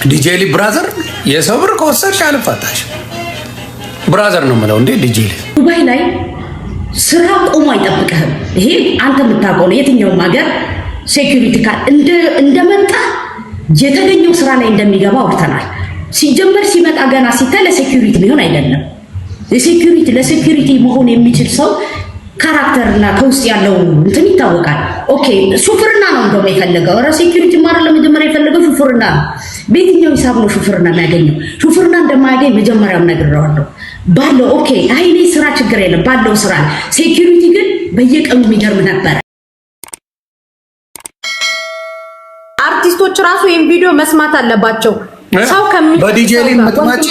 ዲጄሊ ብራዘር የሰብር ከወሰድሽ አልፋታሽ ብራዘር ነው የምለው እንዴ ዲጄሊ ዱባይ ላይ ስራ ቆሞ አይጠብቅህም። ይሄ አንተ የምታውቀው ነው። የትኛውም ሀገር ሴኩሪቲ ካር እንደመጣ የተገኘው ስራ ላይ እንደሚገባ አውርተናል። ሲጀመር ሲመጣ ገና ሲታይ ለሴኩሪቲ ቢሆን አይደለም። ለሴኩሪቲ መሆን የሚችል ሰው ካራክተርና ከውስጥ ያለው እንትን ይታወቃል። ኦኬ ሹፍርና ነው እንደው የፈለገው ራ ሴኩሪቲ ማለት ለመጀመሪያ የፈለገው ሹፍርና ነው። በየትኛው ሂሳብ ነው ሹፍርና የሚያገኘው? ሹፍርና እንደማያገኝ መጀመሪያም ነግሬዋለሁ። ባለው ኦኬ አይኔ ስራ ችግር የለም ባለው ስራ። ሴኩሪቲ ግን በየቀኑ የሚገርም ነበር። አርቲስቶች ራሱ ይሄን ቪዲዮ መስማት አለባቸው። ሰው በዲጄሊ መጥማጪ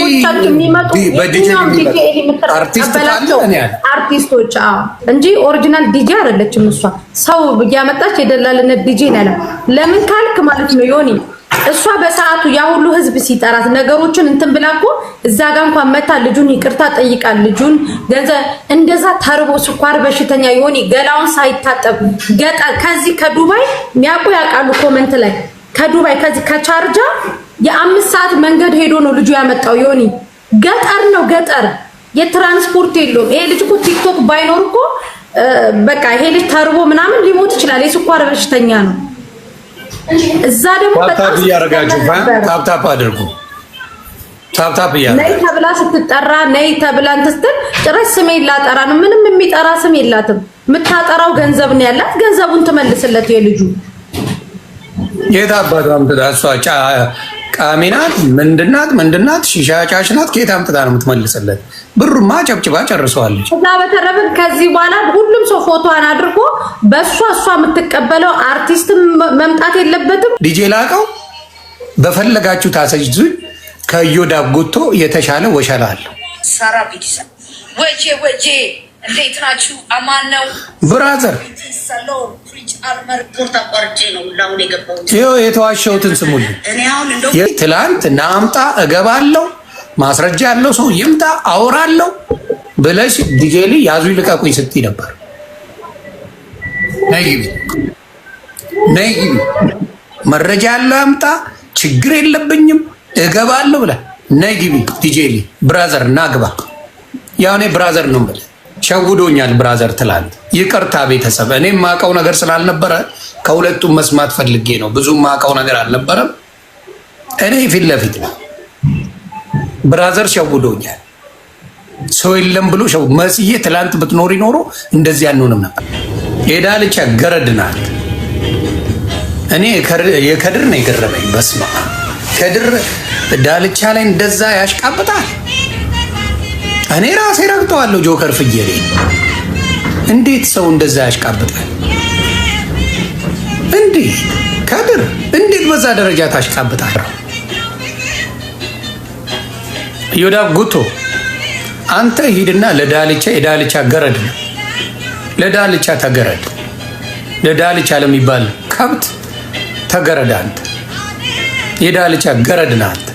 አርቲስቶች እንጂ ኦሪጂናል ዲጄ አይደለችም እሷ። ሰው እያመጣች የደላልነት ዲጄ ነው። ለምን ካልክ ማለት ነው ዮኒ እሷ በሰዓቱ ያ ሁሉ ህዝብ ሲጠራት ነገሮችን እንትን ብላ እኮ እዛ ጋር እንኳን መታ ልጁን ይቅርታ ጠይቃል። ልጁን ገንዘብ እንደዛ ተርቦ ስኳር በሽተኛ ዮኒ ገላውን ሳይታጠብ ገጠር ከዚህ ከዱባይ የሚያውቁ ያውቃሉ። ኮመንት ላይ ከዱባይ ከዚህ ከቻርጃ የ5 ሰዓት መንገድ ሄዶ ነው ልጁ ያመጣው። ዮኒ ገጠር ነው ገጠር የትራንስፖርት የለውም። ይሄ ልጅ እኮ ቲክቶክ ባይኖር እኮ በቃ ይሄ ልጅ ተርቦ ምናምን ሊሞት ይችላል። የስኳር በሽተኛ ነው። እዛ ደግሞ በጣም ያረጋችሁ ታፕ አድርጉ። ታፕ ነይ ተብላ ስትጠራ ነይ ተብላ እንትን ስትል ጭራሽ ስሜን ላጠራ ነው። ምንም የሚጠራ ስም የላትም። የምታጠራው ገንዘብ ነው ያላት። ገንዘቡን ትመልስለት የልጁ የታባቷም ተዳሷ ቃሚናት ምንድናት ሺሻ ጫሽ ናት። ከየት አምጥታ ነው የምትመልስለት? ብሩማ ጨብጭባ ጨርሰዋለች። እዛ በተረፈ ከዚህ በኋላ ሁሉም ሰው ፎቶዋን አድርጎ በእሷ የምትቀበለው አርቲስት መምጣት የለበትም። ዲጄ ላቀው በፈለጋችሁ ታሰጅዙኝ ከዮዳብ ጎቶ የተሻለ ወሸላ አለው። ሳራ ቢዲሳ ወጄ እንዴት ናችሁ? አማን ነው ብራዘር። ይኸው የተዋሸሁትን ስሙልኝ። ትላንት ናምጣ እገባለሁ ማስረጃ ያለው ሰው ይምጣ አወራለሁ ብለሽ ዲጄሊ ያዙ ይልቀቁኝ ስትይ ነበር። ነይ መረጃ ያለው ያምጣ ችግር የለብኝም እገባለሁ ብላ ነይ ግቢ ዲጄሊ ብራዘር ናግባ። ያው እኔ ብራዘር ነው ብለ ሸውዶኛል ብራዘር ትላንት። ይቅርታ ቤተሰብ፣ እኔ ማቀው ነገር ስላልነበረ ከሁለቱም መስማት ፈልጌ ነው። ብዙ ማቀው ነገር አልነበረም። እኔ ፊት ለፊት ነው ብራዘር ሸውዶኛል። ሰው የለም ብሎ መስዬ ትላንት ብትኖሪ ኖሮ እንደዚህ አንሆንም ነበር። የዳልቻ ገረድናት። እኔ የከድር ነው የገረመኝ። በስማ ከድር ዳልቻ ላይ እንደዛ ያሽቃብጣል። እኔ ራሴ ረግጠዋለሁ። ጆከር ፍየሌ እንዴት ሰው እንደዛ ያሽቃብጣል? እንዴ ከድር እንዴት በዛ ደረጃ ታሽቃብጣል? ዮዳብ ጉቶ አንተ ሂድና ለዳልቻ የዳልቻ ገረድ ነው። ለዳልቻ ተገረድ። ለዳልቻ ለሚባል ከብት ተገረድ። አንተ የዳልቻ ገረድ ነህ አንተ።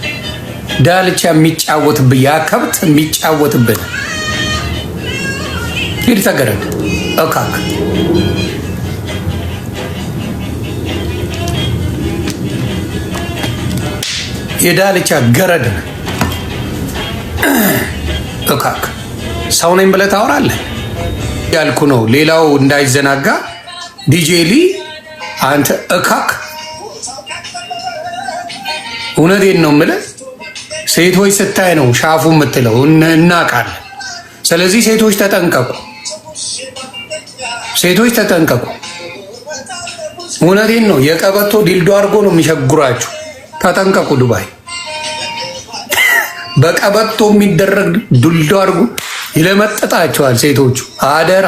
ዳልቻ የሚጫወትብህ ያ ከብት የሚጫወትብህ ሂድ ተገረድ። እካክ የዳልቻ ገረድ ነህ እካክ። ሰው ነኝ ብለህ ታወራለህ ያልኩ ነው። ሌላው እንዳይዘናጋ ዲጄሊ አንተ እካክ። እውነቴን ነው የምልህ። ሴቶች ስታይ ነው ሻፉ የምትለው እናውቃለን። ስለዚህ ሴቶች ተጠንቀቁ፣ ሴቶች ተጠንቀቁ። እውነቴን ነው። የቀበቶ ዲልዶ አድርጎ ነው የሚሸጉራችሁ። ተጠንቀቁ። ዱባይ በቀበቶ የሚደረግ ዱልዶ አድርጎ ይለመጥጣቸዋል ሴቶቹ። አደራ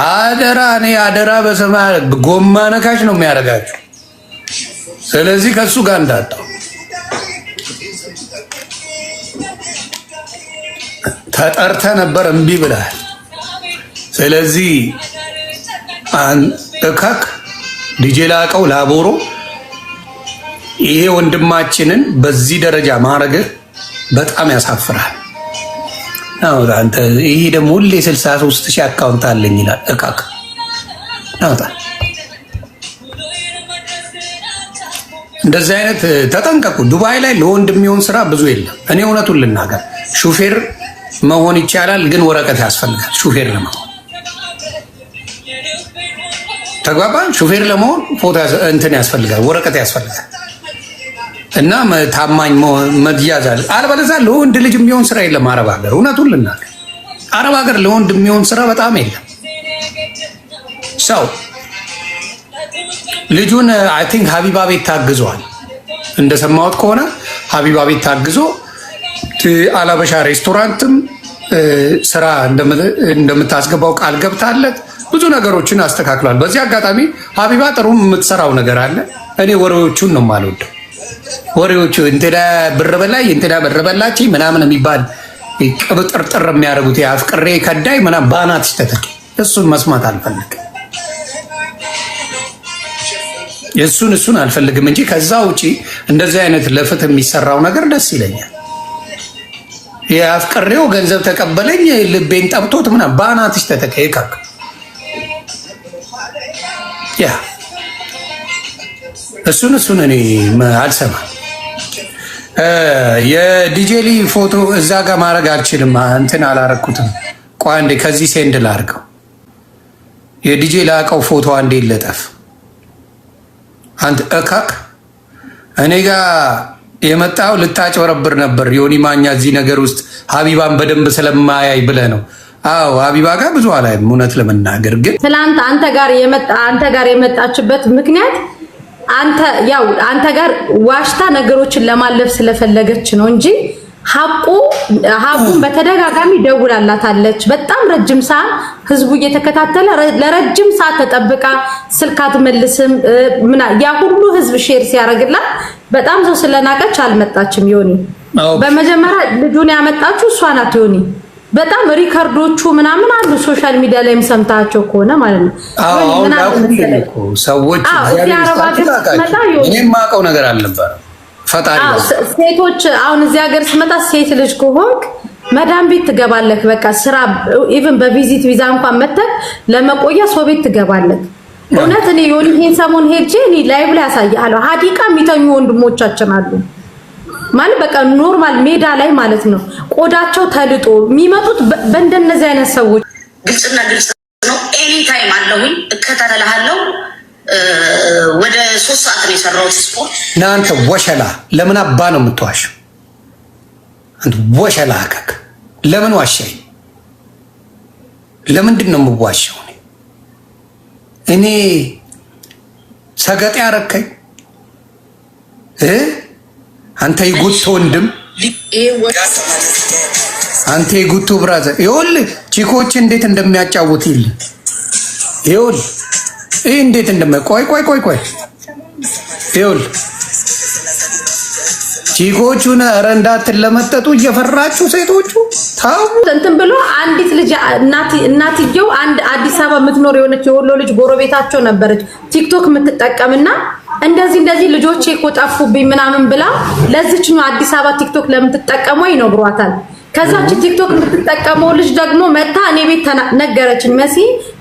አደራ፣ እኔ አደራ በሰማይ ጎማ ነካሽ ነው የሚያደርጋችሁ። ስለዚህ ከሱ ጋር እንዳጣው ተጠርተ ነበር እምቢ ብለሃል። ስለዚህ እካክ ዲጄ ላቀው ላቦሮ ይሄ ወንድማችንን በዚህ ደረጃ ማድረግህ በጣም ያሳፍራል። አንተ ይሄ ደግሞ ሁሌ 63,000 አካውንት አለኝ ይላል እካክ። እንደዚህ አይነት ተጠንቀቁ። ዱባይ ላይ ለወንድ የሚሆን ስራ ብዙ የለም። እኔ እውነቱን ልናገር፣ ሹፌር መሆን ይቻላል፣ ግን ወረቀት ያስፈልጋል። ሹፌር ለመሆን ተግባባን። ሹፌር ለመሆን ፎቶ እንትን ያስፈልጋል፣ ወረቀት ያስፈልጋል እና ታማኝ መያዝ አለ። አለበለዚያ ለወንድ ልጅ የሚሆን ስራ የለም አረብ ሀገር። እውነቱን ልናገር፣ አረብ ሀገር ለወንድ የሚሆን ስራ በጣም የለም። ሰው ልጁን አይ ቲንክ ሀቢባ ቤት ታግዟል። እንደሰማሁት ከሆነ ሀቢባ ቤት ታግዞ አላበሻ ሬስቶራንትም ስራ እንደምታስገባው ቃል ገብታለት ብዙ ነገሮችን አስተካክሏል። በዚህ አጋጣሚ ሀቢባ ጥሩ የምትሰራው ነገር አለ። እኔ ወሬዎቹን ነው የማልወደው። ወሬዎቹ እንትና ብር በላይ እንትና ብር በላች ምናምን የሚባል ቅብጥርጥር የሚያደርጉት አፍቅሬ ከዳይ ምናምን ባናት ይተተክ እሱን መስማት አልፈልግም። እሱን አልፈልግም እንጂ ከዛ ውጪ እንደዚህ አይነት ለፍትህ የሚሰራው ነገር ደስ ይለኛል። የአፍቅሬው ገንዘብ ተቀበለኝ ልቤን ጠብቶት ምናምን ባናት ይተተክ ይካክ ያ እሱን እኔ አልሰማም። የዲጄሊ ፎቶ እዛ ጋር ማድረግ አልችልም። እንትን አላረኩትም። ቆይ አንዴ ከዚህ ሴንድ ላድርገው። የዲጄ ላቀው ፎቶ አንዴ ይለጠፍ። አንተ እካክ እኔ ጋር የመጣው ልታጭበረብር ነበር። ዮኒ ማኛ እዚህ ነገር ውስጥ ሀቢባን በደንብ ስለማያይ ብለህ ነው። አዎ ሀቢባ ጋር ብዙ አላይም እውነት ለመናገር ግን ትላንት አንተ ጋር የመጣችበት ምክንያት አንተ ጋር ዋሽታ ነገሮችን ለማለፍ ስለፈለገች ነው እንጂ ሀቁን በተደጋጋሚ ደውላላታለች። በጣም ረጅም ሰዓት ህዝቡ እየተከታተለ ለረጅም ሰዓት ተጠብቃ ስልክ አትመልስም። ያ ሁሉ ህዝብ ሼር ሲያደርግላት በጣም ሰው ስለናቀች አልመጣችም። ዮኒ በመጀመሪያ ልጁን ያመጣችው እሷ ናት። ዮኒ በጣም ሪከርዶቹ ምናምን አሉ ሶሻል ሚዲያ ላይም ሰምታቸው ከሆነ ማለት ነው። ሰዎች እኔም ማውቀው ነገር አልነበረም። ፈጣሪ ሴቶች አሁን እዚህ ሀገር ስመጣ ሴት ልጅ ከሆንክ መዳም ቤት ትገባለህ። በቃ ስራ ኢቭን በቪዚት ቪዛ እንኳን መተህ ለመቆያ ሰው ቤት ትገባለህ። እውነት እኔ ዮኒ ይሄን ሰሞን ሄጄ እኔ ላይቭ ላይ ያሳያለሁ። ሀዲቃ የሚተኙ ወንድሞቻችን አሉ ማለት በቃ ኖርማል ሜዳ ላይ ማለት ነው። ቆዳቸው ተልጦ የሚመጡት በእንደነዚህ አይነት ሰዎች ግልጽና ግልጽ ነው። ኤኒ ታይም አለሁኝ እከታተልሃለሁ። ወደ 3 ሰዓት ነው የሰራሁት ስፖርት። እናንተ ወሸላ ለምን አባ ነው የምትዋሸው? አንተ ወሸላ አከክ ለምን ዋሸኝ? ለምንድን ነው የምዋሸው? እኔ ሰገጤ ያረከኝ አንተ ይጉት ወንድም አንተ ይጉት ብራዘር ይኸውልህ ቺኮች እንዴት እንደሚያጫውት ይኸውልህ ይሄ እንዴት ቆይ ይኸውልህ ቺኮቹን ኧረ እንዳትለመጠጡ እየፈራችሁ ሴቶቹ ታው እንትን ብሎ አንዲት ልጅ እናትየው አንድ አዲስ አበባ የምትኖር የሆነች የወሎ ልጅ ጎረቤታቸው ነበረች ቲክቶክ የምትጠቀምና እንደዚህ ልጆቼ እኮ ጠፉብኝ ምናምን ብላ ለዚች ነው አዲስ አበባ ቲክቶክ ለምትጠቀመው ይነግሯታል። ከዛች ቲክቶክ የምትጠቀመው ልጅ ደግሞ መታ እኔ ቤት ነገረችኝ። መሲ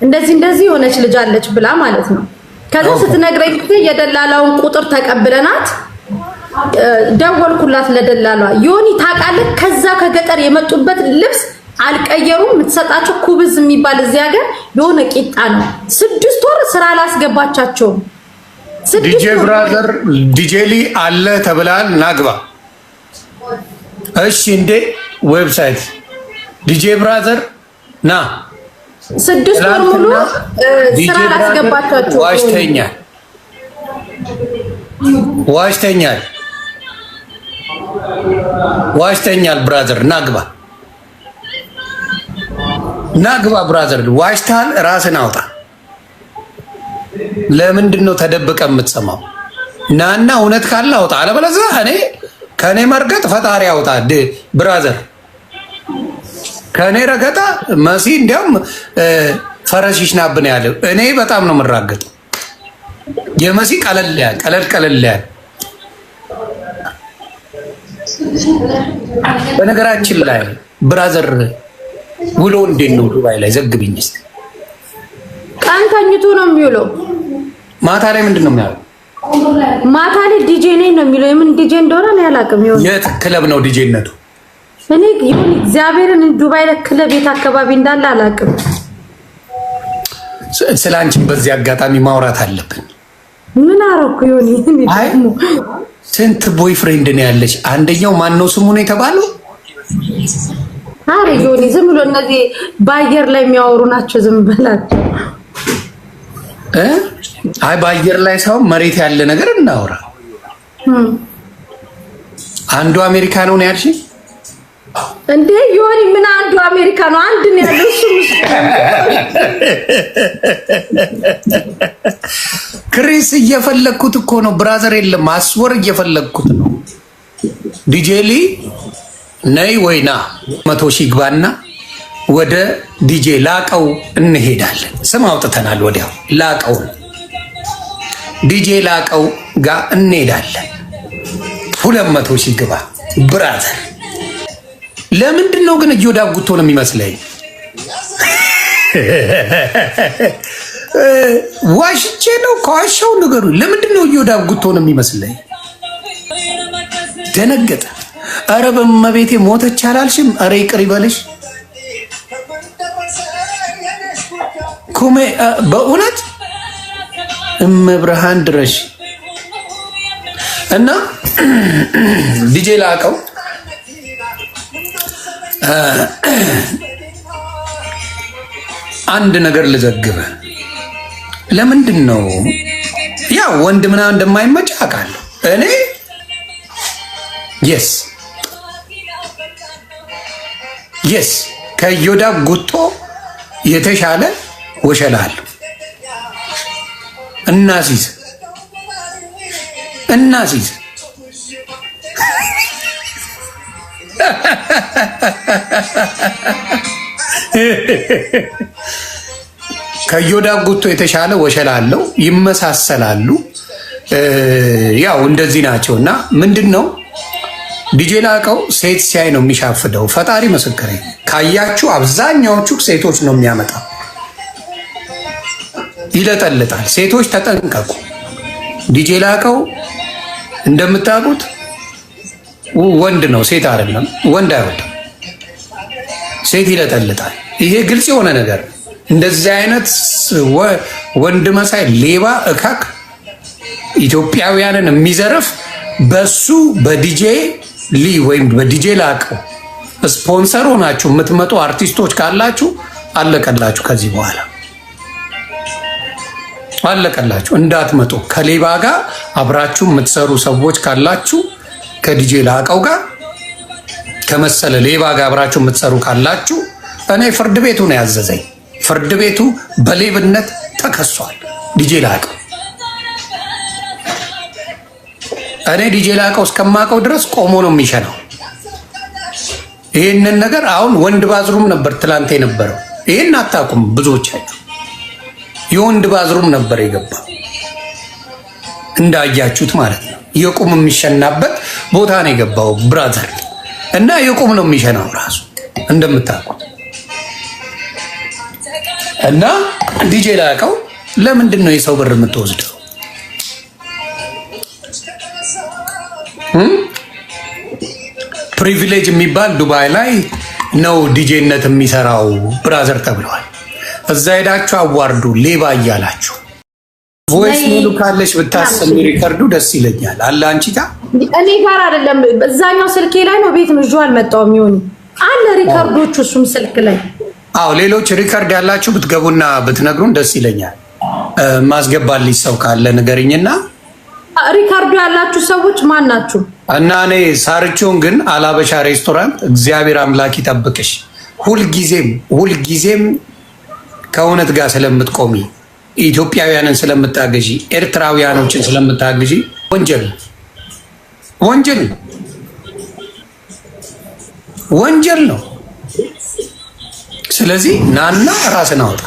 እንደዚህ የሆነች ልጅ አለች ብላ ማለት ነው። ከዛ ስትነግረኝ የደላላውን ቁጥር ተቀብለናት ደወልኩላት ለደላሏ። ዮኒ ታውቃለህ ከዛ ከገጠር የመጡበት ልብስ አልቀየሩም። የምትሰጣቸው ኩብዝ የሚባል እዚህ ሀገር የሆነ ቂጣ ነው። 6 ወር ስራ አላስገባቻቸውም። ዲጄ ብራዘር ዲጄሊ አለ ተብላል ናግባ። እሺ እንዴ ዌብሳይት ዲጄ ብራዘር ና 6 ወር ሙሉ ስራ አላስገባቻቸውም። ዋሽተኛል ብራዘር ናግባ ብራዘር ዋሽታል። ራስን አውጣ። ለምንድን ነው ተደብቀ የምትሰማው? ናና እውነት ካለ አውጣ። አለበለዚያ እኔ ከኔ መርገጥ ፈጣሪ አውጣ። ብራዘር ከኔ ረገጣ መሲ እንዲያውም ፈረሽሽ ናብን ያለው እኔ በጣም ነው የምራገጥ። የመሲ ቀለል ያለ በነገራችን ላይ ብራዘር ውሎ እንዴት ነው ዱባይ ላይ ዘግብኝ እስኪ። ቀን ተኝቶ ነው የሚውለው። ማታ ላይ ምንድን ነው የሚያደርገው? ማታ ላይ ዲጄ ነኝ ነው የሚለው። የምን ዲጄ እንደሆነ እኔ አላውቅም። የት ክለብ ነው ዲጄነቱ? እኔ ይሁን እግዚአብሔርን ዱባይ ላይ ክለብ የት አካባቢ እንዳለ አላውቅም። ስላንቺ በዚህ አጋጣሚ ማውራት አለብን። ምን አረኩ ይሁን? አይ ስንት ቦይፍሬንድ ነው ያለች? አንደኛው ማን ነው ስሙ ነው የተባለው? አረ ይሁን ዝም ብሎ እነዚህ በአየር ላይ የሚያወሩ ናቸው። ዝም በላቸው። አይ በአየር ላይ ሳይሆን መሬት ያለ ነገር እናወራ። አንዱ አሜሪካ ነው ነው ያልሽኝ እንዴ? ዮኒ ምን አንዱ አሜሪካ ነው? አንድ ነው ያለው እሱ። ክሪስ እየፈለግኩት እኮ ነው ብራዘር፣ የለም አስወር እየፈለግኩት ነው። ዲጄሊ ነይ ወይና 100 ሺህ ግባና ወደ ዲጄ ላቀው እንሄዳለን። ስም አውጥተናል። ወዲያው ላቀው ዲጄ ላቀው ጋር እንሄዳለን። 200 ሺህ ግባ ብራዘር። ለምንድን ነው ግን እዮዳብ ጉቶ ነው የሚመስለኝ? ዋሽቼ ነው? ከዋሻው ንገሩ። ለምንድን ነው እዮዳብ ጉቶ ነው የሚመስለኝ? ደነገጠ። አረ በመቤቴ ሞተች አላልሽም? አረ ይቅር ይበልሽ ኩሜ። በእውነት እመብርሃን ድረሽ እና ዲጄ ላቀው አንድ ነገር ልዘግበ። ለምንድን ነው ያው ወንድ ምናምን እንደማይመች አውቃለሁ እኔ። የስ ከዮዳብ ጉቶ የተሻለ ወሸላለሁ። እናሲዝ ከዮዳብ ጉቶ የተሻለ ወሸላለው። ይመሳሰላሉ። ያው እንደዚህ ናቸው። እና ምንድን ነው ዲጄ ላቀው ሴት ሲያይ ነው የሚሻፍደው። ፈጣሪ ምስክሬ። ካያችሁ አብዛኛዎቹ ሴቶች ነው የሚያመጣው። ይለጠልጣል። ሴቶች ተጠንቀቁ። ዲጄ ላቀው እንደምታውቁት ወንድ ነው፣ ሴት አይደለም። ወንድ አይወድም፣ ሴት ይለጠልጣል። ይሄ ግልጽ የሆነ ነገር። እንደዚህ አይነት ወንድ መሳይ ሌባ እካክ ኢትዮጵያውያንን የሚዘርፍ በሱ በዲጄ ሊ ወይም በዲጄ ላቀው ስፖንሰር ሆናችሁ የምትመጡ አርቲስቶች ካላችሁ አለቀላችሁ። ከዚህ በኋላ አለቀላችሁ፣ እንዳትመጡ። ከሌባ ጋር አብራችሁ የምትሰሩ ሰዎች ካላችሁ ከዲጄ ላቀው ጋር ከመሰለ ሌባ ጋር አብራችሁ የምትሰሩ ካላችሁ እኔ ፍርድ ቤቱ ነው ያዘዘኝ። ፍርድ ቤቱ በሌብነት ተከሷል። ዲጄ ላቀው እኔ ዲጄ ላቀው እስከማቀው ድረስ ቆሞ ነው የሚሸነው። ይህንን ነገር አሁን ወንድ ባዝሩም ነበር ትላንት የነበረው። ይህን አታውቁም ብዙዎቻችሁ። የወንድ ባዝሩም ነበር የገባው እንዳያችሁት ማለት ነው። የቁም የሚሸናበት ቦታ ነው የገባው ብራዘር። እና የቁም ነው የሚሸናው ራሱ እንደምታውቁት። እና ዲጄ ላቀው ለምንድን ነው የሰው ብር የምትወስደው? ፕሪቪሌጅ የሚባል ዱባይ ላይ ነው ዲጄነት የሚሰራው ብራዘር ተብለዋል። እዛ ሄዳችሁ አዋርዱ ሌባ እያላችሁ። ቮይስ ሜሉ ካለሽ ብታሰሚ ሪከርዱ ደስ ይለኛል። አለ አንቺ ጋር እኔ ጋር አይደለም፣ እዛኛው ስልኬ ላይ ነው። ቤት ነው ይዤው አልመጣሁም። ይሁን አለ ሪከርዶቹ እሱም ስልክ ላይ። አዎ ሌሎች ሪከርድ ያላችሁ ብትገቡና ብትነግሩን ደስ ይለኛል። ማስገባልኝ ሰው ካለ ንገርኝና። ሪካርዶ ያላችሁ ሰዎች ማን ናችሁ? እና እኔ ሳርቾን ግን አላበሻ ሬስቶራንት እግዚአብሔር አምላክ ይጠብቅሽ። ሁልጊዜም ከእውነት ጋር ስለምትቆሚ፣ ኢትዮጵያውያንን ስለምታገዢ፣ ኤርትራውያኖችን ስለምታገዢ ወንጀል ነው። ስለዚህ ናና ራስን አውጣ።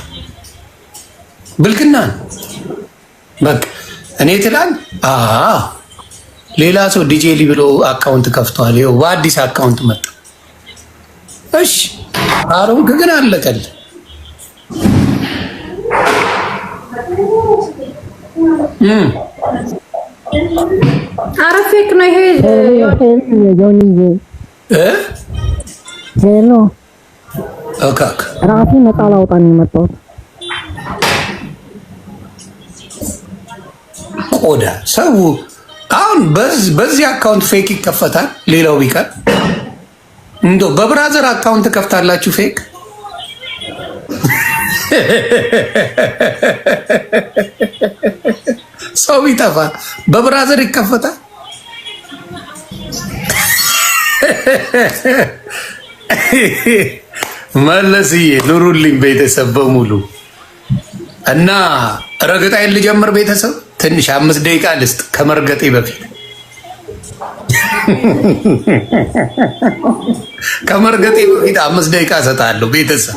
ብልግና ነው በቃ። እኔ ትላል ሌላ ሰው ዲጄሊ ብሎ አካውንት ከፍቷል። ይኸው በአዲስ አካውንት መጣ። እሺ አሮን ግን አለቀል። ኧረ ፌክ ነው ይሄ ሄሎ እካክ ራሴ ነፃ ላውጣ ነው የመጣሁት። ቆዳ ሰው አሁን በዚህ አካውንት ፌክ ይከፈታል። ሌላው ቢቀር እንደው በብራዘር አካውንት ከፍታላችሁ ፌክ ሰው ቢጠፋ በብራዘር ይከፈታል። መለስዬ ኑሩልኝ ቤተሰብ በሙሉ እና ረገጣዬን ልጀምር። ቤተሰብ ትንሽ 5 ደቂቃ ልስጥ ከመርገጤ በፊት ከመርገጤ በፊት 5 ደቂቃ እሰጥሃለሁ። ቤተሰብ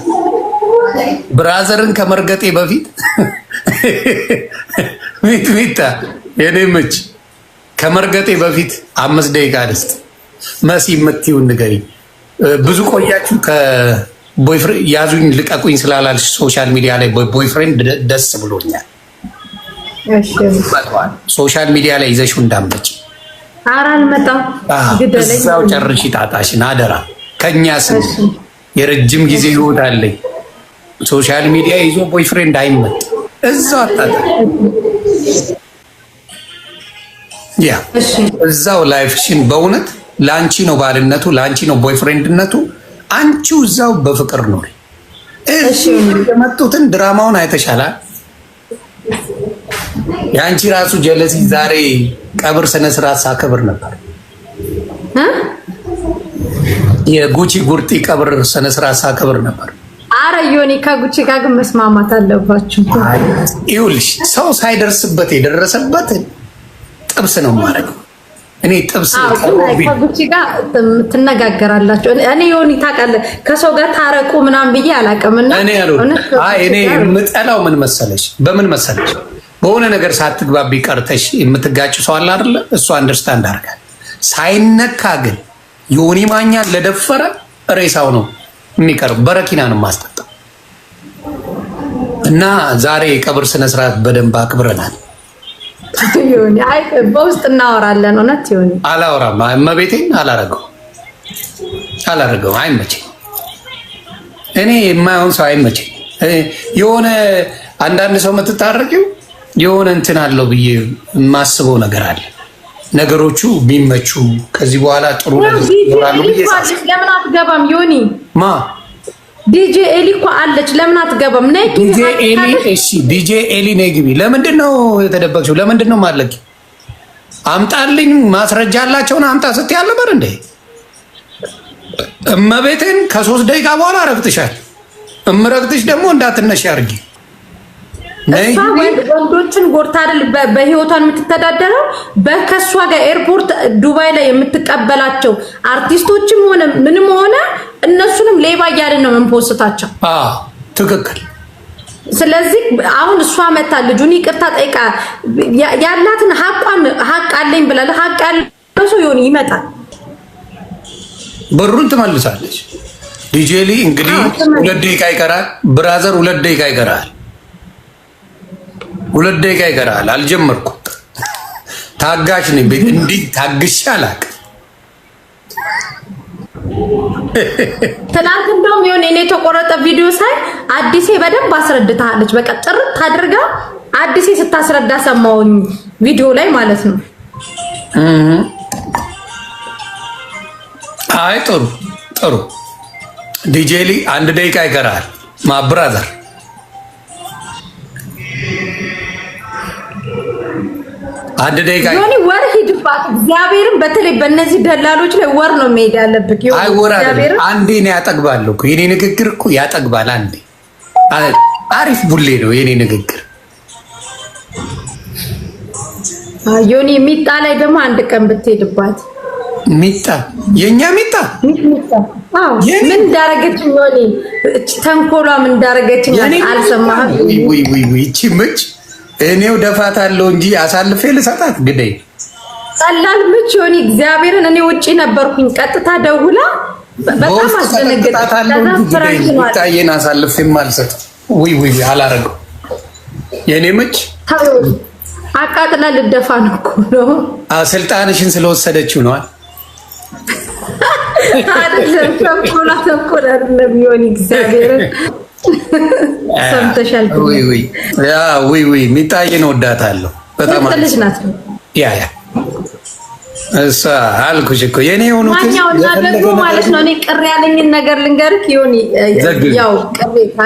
ብራዘርን ከመርገጤ በፊት ሚጥሚጣ የኔ ምች ከመርገጤ በፊት 5 ደቂቃ ልስጥ። መሲ የምትይውን ንገሪኝ። ብዙ ቆያችሁ ከቦይፍሬንድ ያዙኝ ልቀቁኝ ስላላልሽ ሶሻል ሚዲያ ላይ ቦይፍሬንድ ደስ ብሎኛል። ሶሻል ሚዲያ ላይ ይዘሽው እንዳመጭ። ኧረ አልመጣም። እዛው ጨርሺ ጣጣሽን አደራ። ከኛ ስም የረጅም ጊዜ ህይወት አለኝ። ሶሻል ሚዲያ ይዞ ቦይፍሬንድ አይመጥ። እዛው አጣጣ ያ እዛው ላይፍሽን በእውነት ላንቺ ነው ባልነቱ፣ ላንቺ ነው ቦይፍሬንድነቱ። አንቺው እዛው በፍቅር ነው። እሺ የመጡትን ድራማውን አይተሻላል። የአንቺ ራሱ ጀለሲ ዛሬ ቀብር ስነ ስርዓት ሳከብር ነበር። የጉቺ ጉርቲ ቀብር ስነ ስርዓት ሳከብር ነበር። አረ ዮኒ ከጉቺ ጋር ግን መስማማት አለባችሁ። ይኸውልሽ ሰው ሳይደርስበት የደረሰበት ጥብስ ነው ማለት ነው። እኔ ጥብስ ከጉቺ ጋር ትነጋገራላችሁ። እኔ ዮኒ ታውቃለህ ከሰው ጋር ታረቁ ምናምን ብዬ አላውቅምና እኔ የምጠላው ምን መሰለሽ፣ በምን መሰለሽ በሆነ ነገር ሳትግባቢ ቀርተሽ የምትጋጭ ሰው አለ አይደለ? እሱ አንደርስታንድ አድርጋል። ሳይነካ ግን ዮኒ ማኛን ለደፈረ ሬሳው ነው የሚቀርብ። በረኪና ነው ማስጠጣው። እና ዛሬ የቀብር ስነ ስርዓት በደንብ አክብረናል። ዮኒ አይ በውስጥ እናወራለን። እውነት ዮኒ አላወራም። እመቤቴን አላረገው አይመቸኝ። እኔ የማይሆን ሰው አይመቸኝ። የሆነ አንዳንድ ሰው የምትታረቂው የሆነ እንትን አለው ብዬ የማስበው ነገር አለ። ነገሮቹ ቢመቹ ከዚህ በኋላ ጥሩ ነገር ይኖራሉ ብዬ ለምን አትገባም ዮኒ? ማ ዲጄ ኤሊ እኮ አለች። ለምን አትገባም? ነይ ዲጄ ኤሊ። እሺ ዲጄ ኤሊ ነይ ግቢ። ለምንድን ነው የተደበቅሽው? ለምንድን ነው ማለቂ? አምጣልኝ ማስረጃ አላቸውን አምጣ ስትይ አልነበር እንዴ? እመቤቴን ከ3 ደቂቃ በኋላ ረግጥሻል። እምረግጥሽ ደግሞ እንዳትነሽ አድርጊ። ወንዶችን ጎርታ አይደል በህይወቷን የምትተዳደረው። በከሷ ጋር ኤርፖርት ዱባይ ላይ የምትቀበላቸው አርቲስቶችም ሆነ ምንም ሆነ እነሱንም ሌባ እያልን ነው የምንፖስታቸው። ትክክል። ስለዚህ አሁን እሷ መታ ልጁን ይቅርታ ጠይቃ ያላትን ሀቅ አለኝ ብላለ ሀቅ ያለው ሰው ይሆን ይመጣል፣ ብሩን ትመልሳለች። ዲጄሊ እንግዲህ 2 ደቂቃ ይቀራል። ብራዘር 2 ደቂቃ ይቀራል። 2 ደቂቃ ይቀራል። አልጀመርኩም። ታጋሽ ነኝ። እንዲህ ታግሼ አላውቅም። ትናንት እንደውም የሆነ እኔ የተቆረጠ ቪዲዮ ሳይ አዲሴ በደንብ አስረድታለች። በቃ ጥርት አድርጋ አዲሴ ስታስረዳ ሰማሁኝ ቪዲዮ ላይ ማለት ነው። አይ ጥሩ ዲጄሊ 1 ደቂቃ ይቀራል። ማብራዘር 1 ደቂቃ ዮኒ ወር ሂድባት። እግዚአብሔርን በተለይ በእነዚህ ደላሎች ላይ ወር ነው መሄድ ያለብክ። አይ ወር አይደል፣ አንዴ ነው ያጠግባለሁ እኮ የኔ ንግግር እኮ ያጠግባል። አንዴ አሪፍ ቡሌ ነው የኔ ንግግር። ዮኒ ሚጣ ላይ ደግሞ 1 ቀን ብትሄድባት። ሚጣ የኛ ሚጣ አዎ ምን እንዳረገችኝ ዮኒ ተንኮሏ ምን እንዳረገችኝ አልሰማህም? ወይ እቺ ምች እኔው ደፋታለሁ እንጂ አሳልፌ ልሰጣት ግዴ ቀላል ምች ዮኒ እግዚአብሔርን እኔ ውጪ ነበርኩኝ። ቀጥታ ደውላ በጣም አስደነገጠች። ታየን አሳልፌ ማልሰጥ ወይ አላረገው የኔ ምች አቃጥላ ልደፋ ነው እኮ ነው። ስልጣንሽን ስለወሰደችው ነው አይደለም። ተንኮል አይደለም ይሆን እግዚአብሔር ሰምተሻል። ወይ ሚጣዬን እወዳታለሁ በጣም ልጅ ናት። ያ እሷ አልኩሽ እኮ የኔ የሆኑት ማኛውና ደግሞ ማለት ነው። እኔ ቅር ያለኝን ነገር ልንገርክ ይሆን ያው ቅሬታ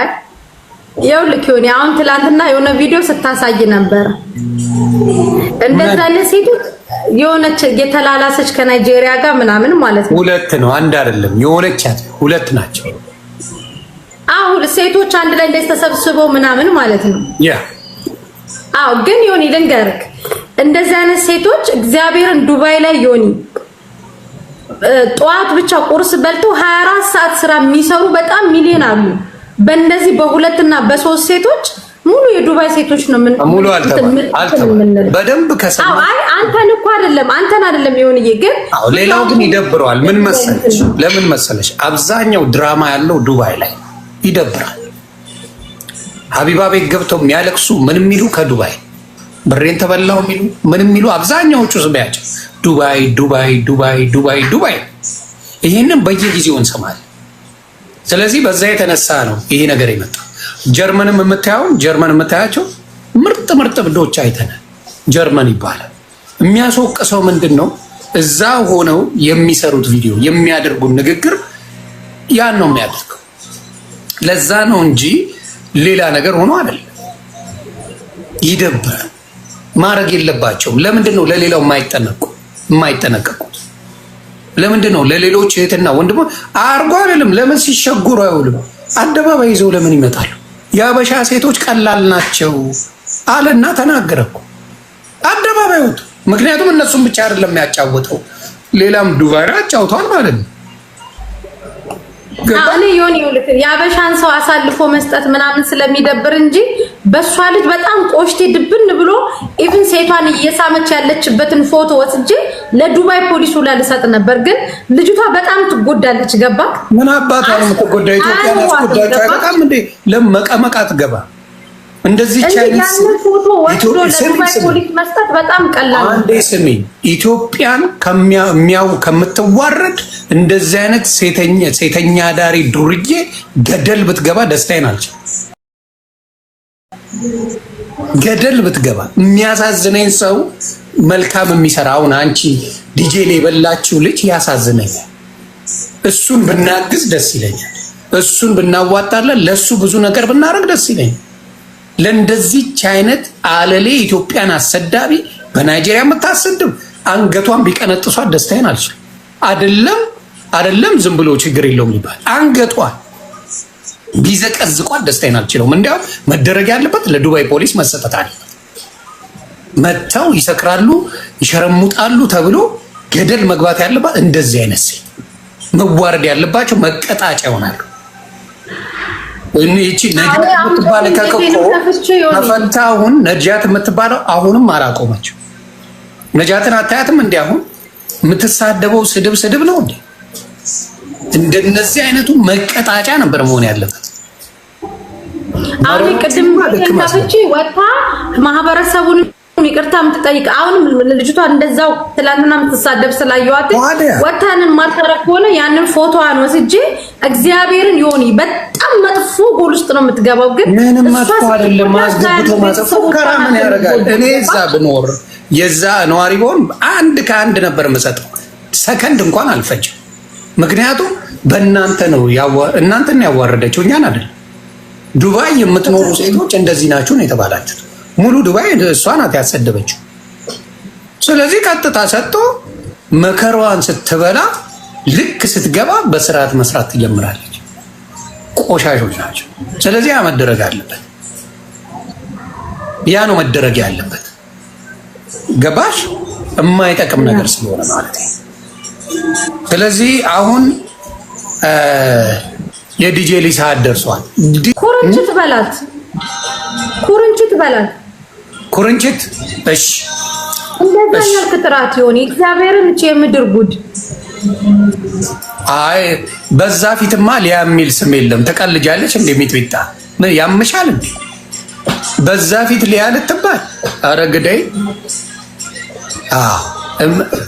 ያው ልክ ይሆን አሁን ትላንትና የሆነ ቪዲዮ ስታሳይ ነበር። እንደዛ ለሴት የሆነች የተላላሰች ከናይጄሪያ ጋር ምናምን ማለት ነው። ሁለት ነው አንድ አይደለም። የሆነቻት ሁለት ናቸው። አሁን ሴቶች አንድ ላይ እንደተሰብስበው ምናምን ማለት ነው። ያ አዎ ግን ይሆን ልንገርክ እንደዚህ አይነት ሴቶች እግዚአብሔርን ዱባይ ላይ ዮኒ ጠዋት ብቻ ቁርስ በልተው 24 ሰዓት ስራ የሚሰሩ በጣም ሚሊዮን አሉ። በእንደዚህ በሁለትና በሶስት ሴቶች ሙሉ የዱባይ ሴቶች ነው። ምን ሙሉ አልተባለም በደንብ ከሰማ አይ አንተን አይደለም ዮኒዬ ግን አዎ ሌላው ግን ይደብረዋል። ምን መሰለሽ ለምን መሰለሽ አብዛኛው ድራማ ያለው ዱባይ ላይ ይደብራል። ሀቢባ ቤት ገብተው የሚያለቅሱ ምን የሚሉ ከዱባይ ብሬን ተበላው የሚሉ ምን የሚሉ አብዛኛዎቹ ስሚያቸው ዱባይ ዱባይ ዱባይ ዱባይ ዱባይ። ይሄንን በየጊዜው እንሰማለን። ስለዚህ በዛ የተነሳ ነው ይሄ ነገር የመጣው። ጀርመንም የምታያቸው ምርጥ ብዶች አይተናል። ጀርመን ይባላል። የሚያስወቅሰው ምንድን ነው? እዛ ሆነው የሚሰሩት ቪዲዮ የሚያደርጉት ንግግር ያን ነው የሚያደርገው። ለዛ ነው እንጂ ሌላ ነገር ሆኖ አይደለም። ይደብራል። ማድረግ የለባቸውም። ለምንድን ነው ለሌላው የማይጠነቀቁት? ለምንድን ነው ለሌሎች እህትና ወንድሞች አርጎ አይደለም? ለምን ሲሸጉሩ አይውልም? አደባባይ ይዘው ለምን ይመጣሉ? የአበሻ ሴቶች ቀላል ናቸው አለና ተናገረ እኮ አደባባይ ወጡ። ምክንያቱም እነሱም ብቻ አይደለም የሚያጫወተው ሌላም ዱባይ አጫውቷል ማለት ነው። እኔ ዮኒ ይልክ የአበሻን ሰው አሳልፎ መስጠት ምናምን ስለሚደብር እንጂ በሷ ልጅ በጣም ቆሽቴ ድብን ብሎ ኢቭን ሴቷን እየሳመች ያለችበትን ፎቶ ወስጄ ለዱባይ ፖሊስ ሁላ ልሰጥ ነበር። ግን ልጅቷ በጣም ትጎዳለች። ገባ ምን አባቷ ነው የምትጎዳ? ኢትዮጵያ ያስጎዳቸው አይበቃም እንዴ? ለመቀመቃ ትገባ እንደዚህ ቻይኒስ ፎቶ ወስዶ ለዱባይ ፖሊስ መስጠት በጣም ቀላል። አንዴ ስሚ፣ ኢትዮጵያን ከምትዋረድ እንደዚህ አይነት ሴተኛ ዳሪ ዱርዬ ገደል ብትገባ ደስታዬን አልችልም። ገደል ብትገባ የሚያሳዝነኝ ሰው መልካም የሚሰራ አሁን አንቺ ዲጄ ላይ የበላችው ልጅ ያሳዝነኛል። እሱን ብናግዝ ደስ ይለኛል። እሱን ብናዋጣለን ለሱ ብዙ ነገር ብናረግ ደስ ይለኛል። ለእንደዚች አይነት አለሌ ኢትዮጵያን አሰዳቢ በናይጄሪያ የምታሰድብ አንገቷን ቢቀነጥሷት ደስታዬን አልችልም። አይደለም ዝም ብሎ ችግር የለውም ሊባል አንገቷን ቢዘቀዝቋት ደስታዬን አልችለውም። እንዲያውም መደረግ ያለበት ለዱባይ ፖሊስ መሰጠት አለበት። መጥተው ይሰክራሉ፣ ይሸረሙጣሉ ተብሎ ገደል መግባት ያለባት እንደዚህ አይነት ሴት መዋረድ ያለባቸው መቀጣጫ ይሆናሉ። እቺ ነጃት የምትባለው ከፈታሁን ነጃት የምትባለው አሁንም አላቆመችው። ነጃትን አታያትም? እንዲ አሁን የምትሳደበው ስድብ ነው እንዴ? እንደነዚህ አይነቱ መቀጣጫ ነበር መሆን ያለበት። አሁን ቅድም ከፍቼ ወጣ ማህበረሰቡን ይቅርታ የምትጠይቅ አሁንም ልጅቷ እንደዛው ትላንትና የምትሳደብ ስላየዋት ወታንን ማልተረክ ሆነ ያንን ፎቶዋን ወስጄ እግዚአብሔርን ይሆን በጣም መጥፎ ጎል ውስጥ ነው የምትገባው። ግን ምንም መጥፎ አይደለም። ማስገብቶ ማጽፎ ከራ ምን ያደርጋል? እኔ እዛ ብኖር የዛ ነዋሪ ብሆን አንድ ከአንድ ነበር የምሰጠው። ሰከንድ እንኳን አልፈጅም። ምክንያቱም በእናንተ ነው እናንተን ያዋረደችው እኛን አይደለም። ዱባይ የምትኖሩ ሴቶች እንደዚህ ናችሁ ነው የተባላችሁት። ሙሉ ዱባይ እሷ ናት ያሰደበችው። ስለዚህ ቀጥታ ሰጥቶ መከራዋን ስትበላ ልክ ስትገባ በስርዓት መስራት ትጀምራለች። ቆሻሾች ናቸው። ስለዚህ ያ መደረግ አለበት። ያ ነው መደረግ ያለበት። ገባሽ? የማይጠቅም ነገር ስለሆነ ማለት ነው። ስለዚህ አሁን የዲጄ ሊ ሰዓት ደርሷል። ኩርንችት በላት ኩርንችት። እሺ እንደዛ ያልክ ጥራት ይሆን እግዚአብሔርን እቺ የምድር ጉድ። አይ በዛ ፊትማ ሊያ የሚል ስም የለም። ተቀልጃለች እንደ ሚጥሚጣ ምን ያምሻል እንዴ? በዛ ፊት ሊያ ልትባል ኧረ ግዳይ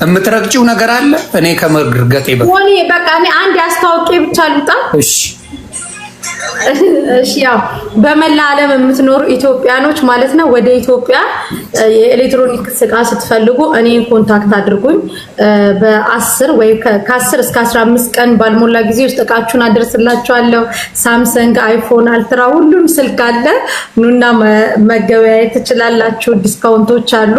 የምትረግጪው ነገር አለ። እኔ ከመርገጤ በቃ እኔ አንድ አስታውቄ ብቻ ልውጣ። እሺ እሺ ያው በመላ ዓለም የምትኖሩ ኢትዮጵያኖች ማለት ነው ወደ ኢትዮጵያ የኤሌክትሮኒክስ ዕቃ ስትፈልጉ እኔን ኮንታክት አድርጉኝ። በ10 ወይ ከ10 እስከ 15 ቀን ባልሞላ ጊዜ ውስጥ ዕቃችሁን አደርስላችኋለሁ። ሳምሰንግ፣ አይፎን፣ አልትራ ሁሉም ስልክ አለ። ኑና መገበያየት ትችላላችሁ። ዲስካውንቶች አሉ።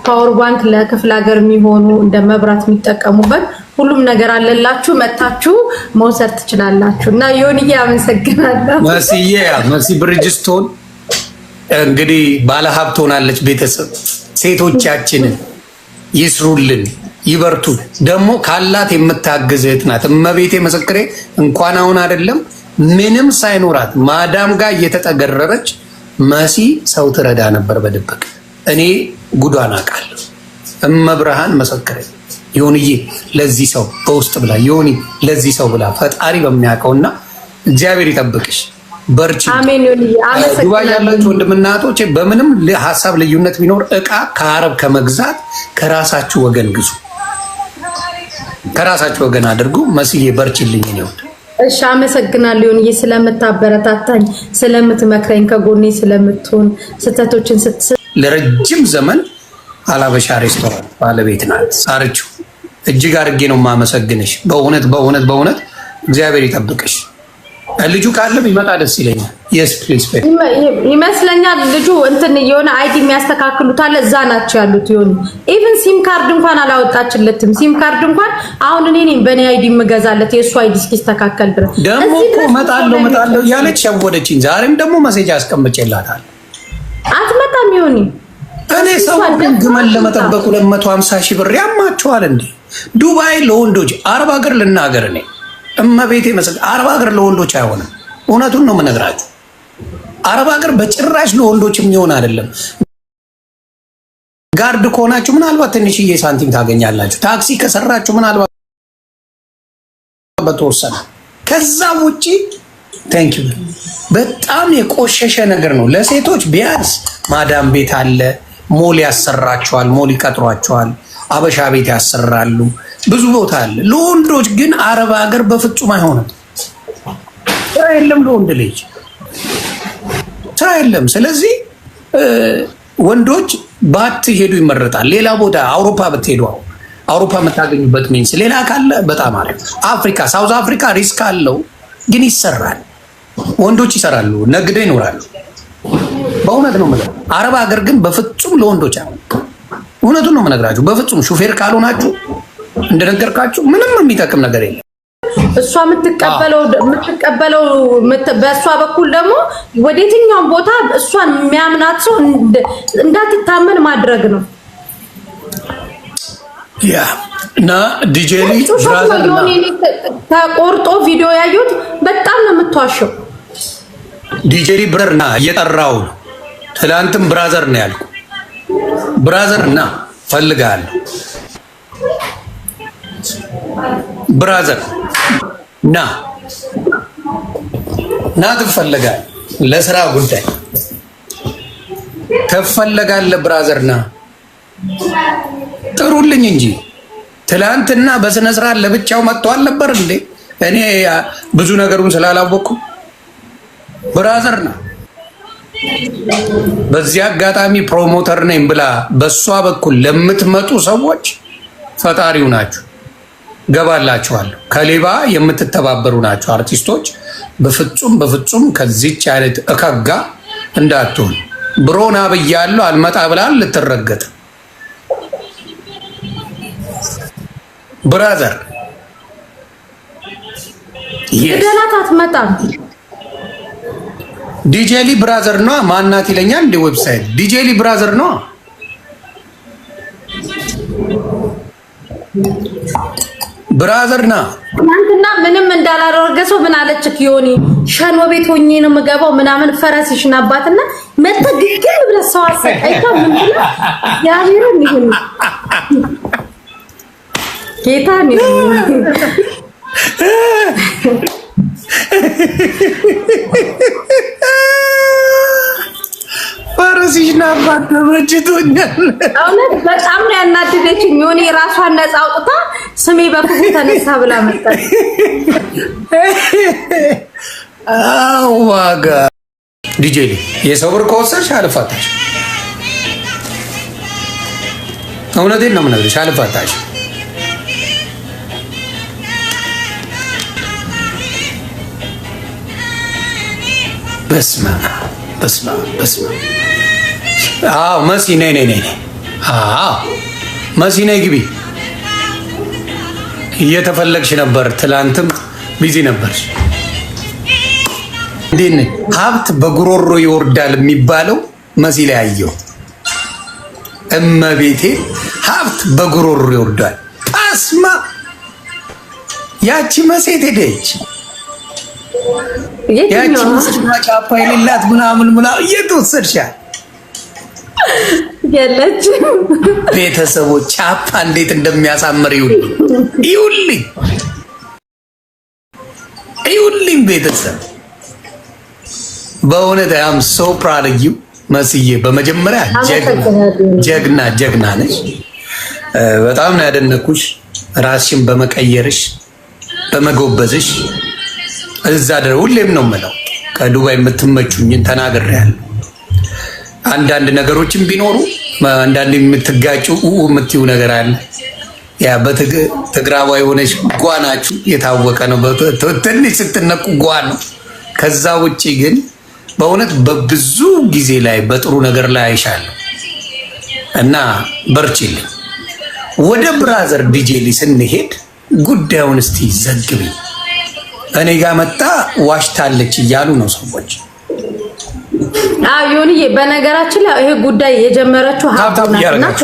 ፓወር ባንክ ለክፍለ ሀገር የሚሆኑ እንደ መብራት የሚጠቀሙበት ሁሉም ነገር አለላችሁ። መታችሁ መውሰድ ትችላላችሁ። እና ዮኒዬ አመሰግናለሁ። መሲ ብሪጅስቶን እንግዲህ ባለሀብት ሆናለች። ቤተሰብ ሴቶቻችንን ይስሩልን፣ ይበርቱ። ደግሞ ካላት የምታግዝ እህት ናት። እመቤቴ ምስክሬ እንኳን አሁን አይደለም ምንም ሳይኖራት ማዳም ጋር እየተጠገረረች መሲ ሰው ትረዳ ነበር በድብቅ። እኔ ጉዷን አውቃለሁ። እመብርሃን መሰክሬ ዮኒዬ ለዚህ ሰው በውስጥ ብላ ዮኒ ለዚህ ሰው ብላ ፈጣሪ በሚያውቀውና እግዚአብሔር ይጠብቅሽ። በርቺ። አሜን። ዮኒዬ አመሰግናለሁ። ዱባይ ያላችሁ ወንድምና እህቶቼ በምንም ሀሳብ ልዩነት ቢኖር ዕቃ ከአረብ ከመግዛት ከራሳችሁ ወገን ግዙ፣ ከራሳችሁ ወገን አድርጉ። መስዬ በርቺልኝ ነው። እሺ አመሰግናለሁ ዮኒዬ ስለምታበረታታኝ፣ ስለምትመክረኝ፣ ከጎኔ ስለምትሆን ስተቶችን ለረጅም ዘመን አላበሻ ሬስቶራንት ባለቤት ናት ሳርቹ። እጅግ አድርጌ ነው የማመሰግንሽ። በእውነት በእውነት በእውነት እግዚአብሔር ይጠብቅሽ። ልጁ ካለ ቢመጣ ደስ ይለኛል። የስ ፕሊዝ ይመስለኛል ልጁ እንትን የሆነ አይዲ የሚያስተካክሉት አለ እዛ ናቸው ያሉት። ይሁን ኢቭን ሲም ካርድ እንኳን አላወጣችለትም። ሲም ካርድ እንኳን አሁን እኔ ነኝ በእኔ አይዲ የምገዛለት የእሱ አይዲ እስኪስተካከል ድረስ። ደግሞ እኮ እመጣለሁ እያለች ሸወደችኝ። ዛሬም ደግሞ መሴጅ አስቀምጬላታል። አትመጣም ይሁን እኔ ሰው ግን ግመል ለመጠበቅ 250 ሺህ ብር ያማቸዋል እንዴ? ዱባይ ለወንዶች፣ አረብ ሀገር ልናገር እኔ እመቤቴ መስል አረብ ሀገር ለወንዶች አይሆንም። እውነቱን ነው የምነግራችሁ። አረብ ሀገር በጭራሽ ለወንዶች የሚሆን አይደለም። ጋርድ ከሆናችሁ ምናልባት ትንሽዬ ሳንቲም ታገኛላችሁ። ታክሲ ከሰራችሁ ምናልባት በተወሰነ፣ ከዛ ውጪ ቴንክ ዩ በጣም የቆሸሸ ነገር ነው። ለሴቶች ቢያንስ ማዳም ቤት አለ፣ ሞል ያሰራቸዋል፣ ሞል ይቀጥሯቸዋል፣ አበሻ ቤት ያሰራሉ፣ ብዙ ቦታ አለ። ለወንዶች ግን አረብ ሀገር በፍጹም አይሆንም። ስራ የለም፣ ለወንድ ልጅ ስራ የለም። ስለዚህ ወንዶች ባትሄዱ ይመረጣል። ሌላ ቦታ አውሮፓ ብትሄዱ አውሮፓ የምታገኙበት ሚንስ ሌላ ካለ በጣም አሪፍ። አፍሪካ፣ ሳውዝ አፍሪካ ሪስክ አለው ግን ይሰራል። ወንዶች ይሰራሉ፣ ነግደው ይኖራሉ። በእውነት ነው የምለው። አረብ ሀገር ግን በፍጹም ለወንዶች አይሆንም። እውነቱን ነው የምነግራችሁ። በፍጹም ሹፌር ካልሆናችሁ እንደነገርካችሁ ምንም የሚጠቅም ነገር የለም። እሷ የምትቀበለው በእሷ በኩል ደግሞ ወደ የትኛውም ቦታ እሷን የሚያምናት ሰው እንዳትታመን ማድረግ ነው። ያ እና ዲጄሊ ብራዘር ተቆርጦ ቪዲዮ ያዩት በጣም ነው የምትዋሸው። ዲጄሊ ብረር ና እየጠራው ነው። ትላንትም ብራዘር ነው ያልኩ። ብራዘር ና ፈልጋለሁ። ብራዘር ና ትፈልጋለህ፣ ለስራ ጉዳይ ትፈልጋለህ። ብራዘር ና ጥሩልኝ እንጂ ትላንትና በስነ ስርዓት ለብቻው መጥቶ አልነበር እንዴ? እኔ ብዙ ነገሩን ስላላወቅኩ ብራዘር ና። በዚህ አጋጣሚ ፕሮሞተር ነኝ ብላ በሷ በኩል ለምትመጡ ሰዎች ፈጣሪው ናችሁ፣ ገባላችኋለሁ። ከሌባ የምትተባበሩ ናችሁ አርቲስቶች። በፍጹም በፍጹም ከዚች አይነት እከጋ እንዳትሆን። ብሮና ብያለሁ አልመጣ ብላል ልትረገጥ። ብራዘር ገላት አትመጣም። ዲጄሊ ብራዘር ነው። ማናት ይለኛል እንደ ዌብሳይት ዲጄሊ ብራዘር ነው። ብራዘር ና ትናንትና ምንም እንዳላደረገ ሰው ምን አለችክ? ዮኒ ሸኖ ቤት ሆኜ ነው የምገባው ምናምን ፈረስሽን አባትና መተግግም ብለህ ሰው አሰቃይታ ምን ብላ ያቢሩን ይሁን ጌታ ነው። አባት ተመችቶኛል። እውነት በጣም ነው ያናደደችኝ። የሆነ የራሷን ነፃ አውጥታ ስሜ በክፉ ተነሳ ብላ መጣች። ዋጋ ዲጄ የሰው ብር ከወሰድሽ አልፋታሽ። እውነቴን ነው የምነግርሽ፣ አልፋታሽ። በስመ አብ። አዎ መሲ ነይ። አዎ መሲ ነይ ግቢ። እየተፈለግሽ ነበር። ትላንትም ቢዚ ነበርሽ። እንዴት ነህ? ሀብት በጉሮሮ ይወርዳል የሚባለው መሲ ላይ አየሁ። እመቤቴ ሀብት በጉሮሮ ይወርዳል። ፓስማ ያቺ መሴት ሄደች። ያቺ ጫፓ የሌላት ምናምን እየተወሰድሻል የለችም። ቤተሰቦች ጫፓ እንዴት እንደሚያሳምር ይውልኝ ቤተሰብ በእውነት አም ሶ ፕራውድ ኦፍ ዩ መስዬ። በመጀመሪያ ጀግና ነሽ። በጣም ነው ያደነኩሽ። ራስሽን በመቀየርሽ በመጎበዝሽ እዛ ድረስ ሁሌም ነው የምለው ከዱባይ የምትመቹኝን ተናግሬያለሁ። አንዳንድ ነገሮችን ቢኖሩ አንዳንድ የምትጋጩ የምትዩ ነገር አለ። ያ በትግራዋይ የሆነች ጓናችሁ የታወቀ ነው። ትንሽ ስትነቁ ጓ ነው። ከዛ ውጪ ግን በእውነት በብዙ ጊዜ ላይ በጥሩ ነገር ላይ አይሻለሁ እና በርቺልኝ። ወደ ብራዘር ዲጄሊ ስንሄድ ጉዳዩን እስቲ ዘግቢ። እኔ ጋር መጣ ዋሽታለች እያሉ ነው ሰዎች። አዎ ዮኒዬ፣ በነገራችን ላይ ይሄ ጉዳይ የጀመረችው ሀብታም ናት።